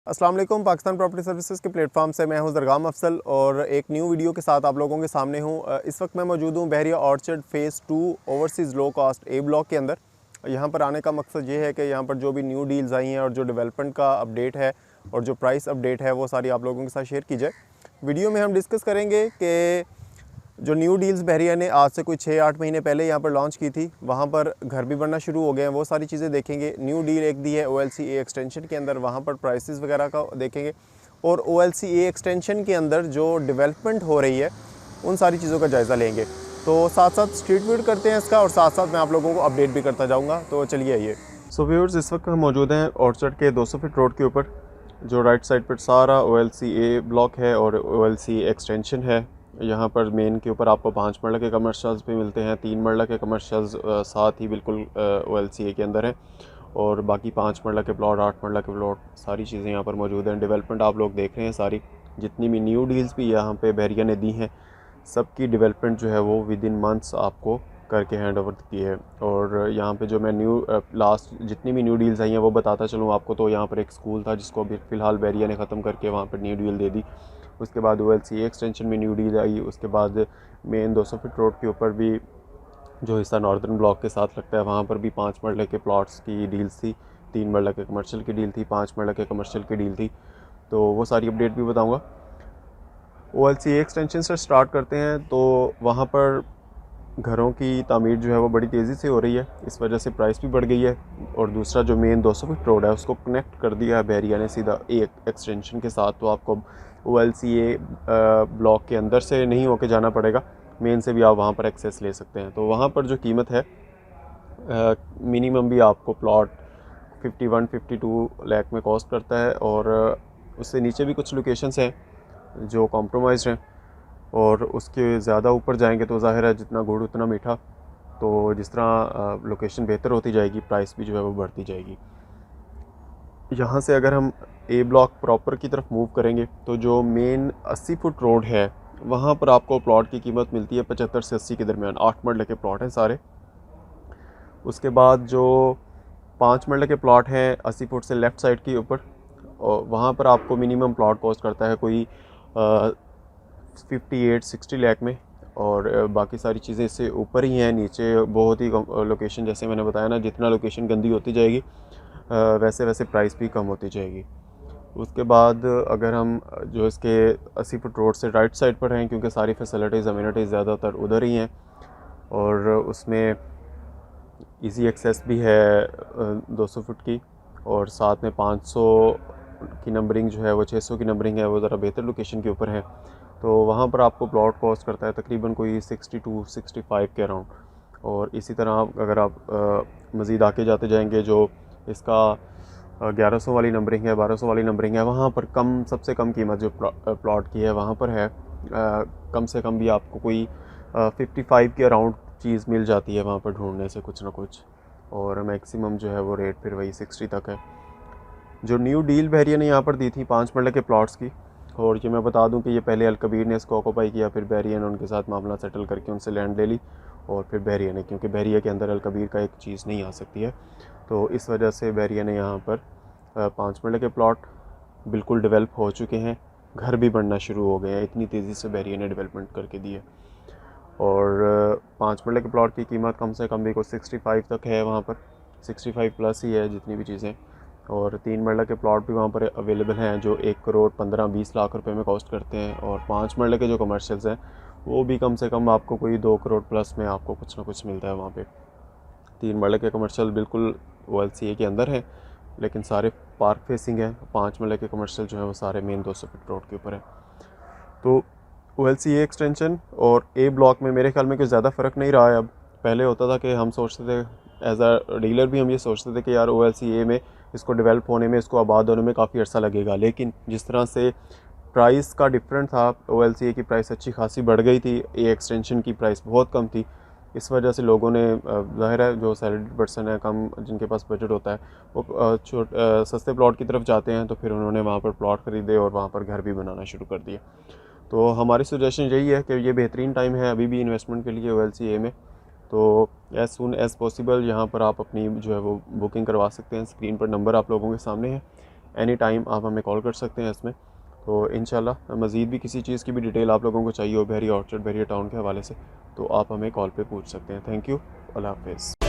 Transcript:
अस्सलाम वालेकुम। Pakistan property services के प्लेटफॉर्म से मैं हूं ज़रगाम अफसल और एक न्यू वीडियो के साथ आप लोगों के सामने हूं। इस वक्त मैं मौजूद हूं Bahria orchard phase 2 overseas low cost A block के अंदर। यहां पर आने का मकसद ये है कि यहां पर जो भी न्यू डील्स आई हैं और जो डेवलपमेंट का अपडेट है और जो प्राइस अपडेट है वो सारी आप लोगों के साथ शेयर की जाए। वीडियो में हम डिस्कस करेंगे कि जो न्यू डील्स बहरिया ने आज से कोई 6-8 महीने पहले यहाँ पर लॉन्च की थी, वहाँ पर घर भी बनना शुरू हो गए हैं, वो सारी चीज़ें देखेंगे। न्यू डील एक दी है OLCA एक्सटेंशन के अंदर, वहाँ पर प्राइसेस वगैरह का देखेंगे और OLCA एक्सटेंशन के अंदर जो डेवलपमेंट हो रही है उन सारी चीज़ों का जायज़ा लेंगे। तो साथ साथ स्ट्रीट व्यू करते हैं इसका और साथ साथ मैं आप लोगों को अपडेट भी करता जाऊँगा। तो चलिए आइए। सो व्यूअर्स, इस वक्त हम मौजूद हैं ऑर्चर्ड के 200 फीट रोड के ऊपर। जो राइट साइड पर सारा OLCA ब्लॉक है और OLCA एक्सटेंशन है। यहाँ पर मेन के ऊपर आपको 5 मरला के कमर्शियल्स भी मिलते हैं, 3 मरला के कमर्शियल्स साथ ही बिल्कुल OLCA के अंदर हैं और बाकी 5 मरला के प्लॉट, 8 मरला के प्लॉट, सारी चीज़ें यहाँ पर मौजूद हैं। डेवलपमेंट आप लोग देख रहे हैं, सारी जितनी भी न्यू डील्स भी यहाँ पे बहरिया ने दी हैं, सबकी डेवलपमेंट जो है वो विद इन मंथ्स आपको करके हैंड ओवर की है। और यहाँ पे जो मैं लास्ट जितनी भी न्यू डील्स आई हैं वो बताता चलूँ आपको। तो यहाँ पर एक स्कूल था जिसको अभी फ़िलहाल बहरिया ने ख़त्म करके वहाँ पर न्यू डील दे दी। उसके बाद OLCA एक्सटेंशन में न्यू डील आई। उसके बाद मेन 200 फीट रोड के ऊपर भी जो हिस्सा नॉर्दर्न ब्लॉक के साथ लगता है, वहाँ पर भी 5 मरले के प्लॉट्स की डील्स थी, 3 मरला के कमर्शियल की डील थी, 5 मरला के कमर्शियल की डील थी। तो वो सारी अपडेट भी बताऊँगा। OLCA एक्सटेंशन से स्टार्ट करते हैं। तो वहाँ पर घरों की तामीर जो है वो बड़ी तेज़ी से हो रही है, इस वजह से प्राइस भी बढ़ गई है। और दूसरा जो मेन 200 फीट रोड है उसको कनेक्ट कर दिया है बहरिया ने सीधा एक एक्सटेंशन के साथ। तो आपको OLCA ब्लॉक के अंदर से नहीं होके जाना पड़ेगा, मेन से भी आप वहाँ पर एक्सेस ले सकते हैं। तो वहाँ पर जो कीमत है, मिनिमम भी आपको प्लॉट 51-52 लाख में कॉस्ट करता है और उससे नीचे भी कुछ लोकेशंस हैं जो कॉम्प्रोमाइज़ हैं और उसके ज़्यादा ऊपर जाएंगे तो ज़ाहिर है जितना गुड़ उतना मीठा। तो जिस तरह लोकेशन बेहतर होती जाएगी, प्राइस भी जो है वो बढ़ती जाएगी। यहाँ से अगर हम ए ब्लॉक प्रॉपर की तरफ मूव करेंगे तो जो मेन 80 फुट रोड है वहाँ पर आपको प्लॉट की कीमत मिलती है 75 से 80 के दरमियान। 8 मरले के प्लॉट हैं सारे। उसके बाद जो 5 मरले के प्लॉट हैं 80 फुट से लेफ़्ट साइड के ऊपर, और वहाँ पर आपको मिनिमम प्लॉट कॉस्ट करता है कोई 58-60 लाख में। और बाकी सारी चीज़ें इससे ऊपर ही हैं। नीचे बहुत ही लोकेशन, जैसे मैंने बताया ना, जितना लोकेशन गंदी होती जाएगी वैसे वैसे प्राइस भी कम होती जाएगी। उसके बाद अगर हम जो इसके 80 फुट रोड से राइट साइड पर हैं, क्योंकि सारी फैसिलिटीज़ अम्यूनिटीज़ ज़्यादातर उधर ही हैं और उसमें इजी एक्सेस भी है 200 फुट की, और साथ में 500 की नंबरिंग जो है वो 600 की नंबरिंग है, वो ज़रा बेहतर लोकेशन के ऊपर है। तो वहाँ पर आपको प्लॉट कॉस्ट करता है तकरीबन कोई 62-65 के अराउंड। और इसी तरह अगर आप मज़ीद आके जाते जाएंगे, जो इसका 1100 वाली नंबरिंग है, 1200 वाली नंबरिंग है, वहाँ पर सबसे कम कीमत जो प्लॉट की है वहाँ पर है, कम से कम भी आपको कोई 55 के अराउंड चीज़ मिल जाती है वहाँ पर ढूंढने से कुछ ना कुछ। और मैक्सिमम जो है वो रेट फिर वही 60 तक है। जो न्यू डील बहरिया ने यहाँ पर दी थी 5 मरले के प्लॉट्स की, और ये मैं बता दूं कि ये पहले अलकबीर ने इसको ऑक्यूपाई किया, फिर बहरिया ने उनके साथ मामला सेटल करके उनसे लैंड ले ली, और फिर बहरिया ने, क्योंकि बहरिया के अंदर अलकबीर का एक चीज़ नहीं आ सकती है, तो इस वजह से बहरिया ने यहाँ पर 5 मरले के प्लॉट बिल्कुल डेवलप हो चुके हैं, घर भी बनना शुरू हो गए हैं। इतनी तेज़ी से बहरिया ने डेवलपमेंट करके दी है। और 5 मरले के प्लॉट की कीमत कम से कम भी कोई 65 तक है, वहाँ पर 65 प्लस ही है जितनी भी चीज़ें। और 3 मरला के प्लॉट भी वहाँ पर अवेलेबल हैं जो 1 करोड़ 15-20 लाख रुपए में कॉस्ट करते हैं। और 5 मरले के जो कमर्शियल्स हैं वो भी कम से कम आपको कोई 2 करोड़ प्लस में आपको कुछ ना कुछ मिलता है वहाँ पे। 3 मरले के कमर्शियल बिल्कुल OLCA के अंदर है, लेकिन सारे पार्क फेसिंग है। 5 मरले के कमर्शियल जो है वो सारे मेन 200 फीट रोड के ऊपर है। तो OLCA एक्सटेंशन और ए ब्लॉक में मेरे ख्याल में कोई ज़्यादा फ़र्क नहीं रहा है अब। पहले होता था कि हम सोचते थे, एज अ डीलर भी हम ये सोचते थे कि यार OLCA में इसको डेवलप होने में, इसको आबाद होने में काफ़ी अर्सा लगेगा। लेकिन जिस तरह से प्राइस का डिफरेंट था, OLCA की प्राइस अच्छी खासी बढ़ गई थी, ए एक्सटेंशन की प्राइस बहुत कम थी। इस वजह से लोगों ने, ज़ाहिर है जो सैलरीड पर्सन है, कम जिनके पास बजट होता है, वो सस्ते प्लॉट की तरफ जाते हैं। तो फिर उन्होंने वहाँ पर प्लॉट ख़रीदे और वहाँ पर घर भी बनाना शुरू कर दिए। तो हमारी सजेशन यही है कि ये बेहतरीन टाइम है अभी भी इन्वेस्टमेंट के लिए OLCA में। तो एज़ सून एज़ पॉसिबल यहाँ पर आप अपनी जो है वो बुकिंग करवा सकते हैं। स्क्रीन पर नंबर आप लोगों के सामने है, एनी टाइम आप हमें कॉल कर सकते हैं इसमें। तो इंशाल्लाह मज़ीद भी किसी चीज़ की भी डिटेल आप लोगों को चाहिए हो बहरिया ऑर्चर्ड बहरिया टाउन के हवाले से, तो आप हमें कॉल पे पूछ सकते हैं। थैंक यू, अल्लाह हाफ़िज़।